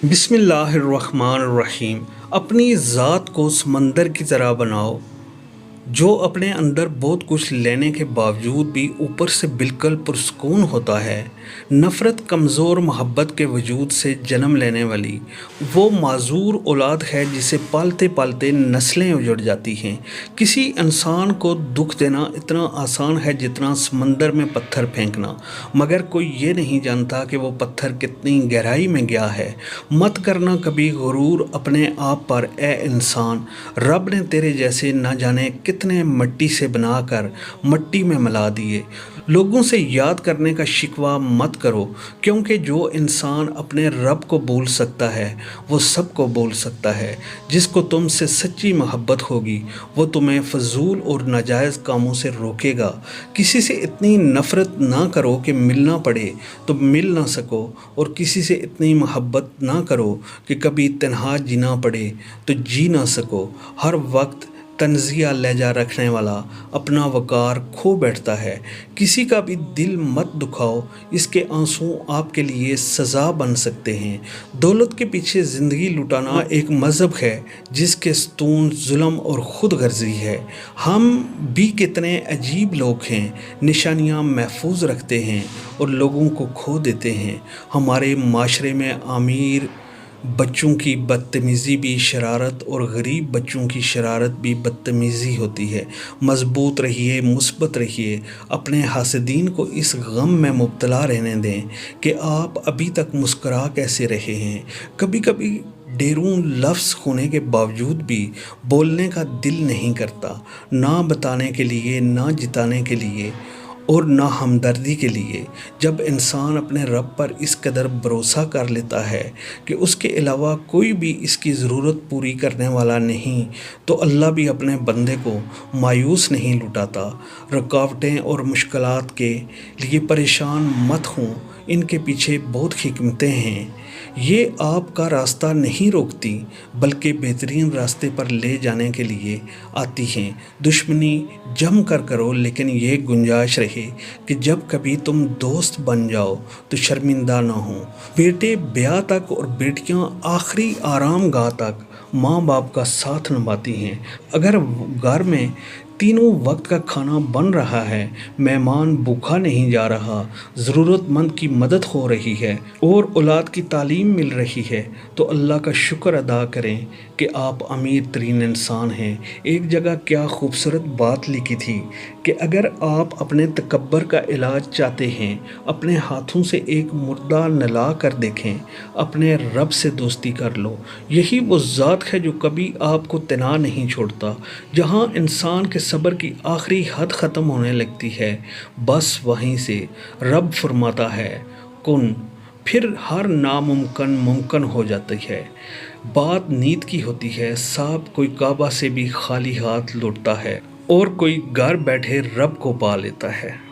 बिस्मिल्लाहिर्रहमानिर्रहीम। अपनी ज़ात को समंदर की तरह बनाओ जो अपने अंदर बहुत कुछ लेने के बावजूद भी ऊपर से बिल्कुल पुरस्कून होता है। नफ़रत कमज़ोर मोहब्बत के वजूद से जन्म लेने वाली वो माजूर औलाद है जिसे पालते पालते नस्लें उजड़ जाती हैं। किसी इंसान को दुख देना इतना आसान है जितना समंदर में पत्थर फेंकना, मगर कोई ये नहीं जानता कि वो पत्थर कितनी गहराई में गया है। मत करना कभी गुरूर अपने आप पर, ए इंसान। रब ने तेरे जैसे न जाने कितने मिट्टी से बनाकर मिट्टी में मिला दिए। लोगों से याद करने का शिकवा मत करो, क्योंकि जो इंसान अपने रब को भूल सकता है वो सबको भूल सकता है। जिसको तुमसे सच्ची मोहब्बत होगी वो तुम्हें फजूल और नाजायज़ कामों से रोकेगा। किसी से इतनी नफ़रत ना करो कि मिलना पड़े तो मिल ना सको, और किसी से इतनी मोहब्बत ना करो कि कभी तन्हा जीना पड़े तो जी ना सको। हर वक्त तंज़िया लहजा रखने वाला अपना वक़ार खो बैठता है। किसी का भी दिल मत दुखाओ, इसके आंसू आपके लिए सज़ा बन सकते हैं। दौलत के पीछे ज़िंदगी लुटाना एक मज़हब है जिसके स्तून जुल्म और ख़ुद गर्जी है। हम भी कितने अजीब लोग हैं, निशानियाँ महफूज रखते हैं और लोगों को खो देते हैं। हमारे माशरे में अमीर बच्चों की बदतमीज़ी भी शरारत और गरीब बच्चों की शरारत भी बदतमीज़ी होती है। मज़बूत रहिए, मुस्बत रहिए, अपने हासदीन को इस गम में मुब्तला रहने दें कि आप अभी तक मुस्करा कैसे रहे हैं। कभी कभी ढेरों लफ्ज़ होने के बावजूद भी बोलने का दिल नहीं करता, ना बताने के लिए, ना जिताने के लिए और ना हमदर्दी के लिए। जब इंसान अपने रब पर इस कदर भरोसा कर लेता है कि उसके अलावा कोई भी इसकी ज़रूरत पूरी करने वाला नहीं, तो अल्लाह भी अपने बंदे को मायूस नहीं लुटाता। रुकावटें और मुश्किलात के लिए परेशान मत हों, इनके पीछे बहुत हिकमतें हैं। ये आपका रास्ता नहीं रोकती बल्कि बेहतरीन रास्ते पर ले जाने के लिए आती हैं। दुश्मनी जम कर करो, लेकिन ये गुंजाइश रहे कि जब कभी तुम दोस्त बन जाओ तो शर्मिंदा ना हो। बेटे ब्याह तक और बेटियां आखिरी आराम गाह तक माँ बाप का साथ निभाती हैं। अगर घर में तीनों वक्त का खाना बन रहा है, मेहमान भूखा नहीं जा रहा, ज़रूरतमंद की मदद हो रही है और औलाद की तालीम मिल रही है, तो अल्लाह का शुक्र अदा करें कि आप अमीर तरीन इंसान हैं। एक जगह क्या खूबसूरत बात लिखी थी कि अगर आप अपने तकब्बर का इलाज चाहते हैं, अपने हाथों से एक मुर्दा नला कर देखें, अपने रब से दोस्ती कर लो। यही वो ज़ात है जो कभी आपको तना नहीं छोड़ता। जहाँ इंसान के सब्र की आखिरी हद ख़त्म होने लगती है, बस वहीं से रब फरमाता है कुन, फिर हर नामुमकिन मुमकिन हो जाती है। बात नीयत की होती है। साहब कोई काबा से भी खाली हाथ लौटता है और कोई घर बैठे रब को पा लेता है।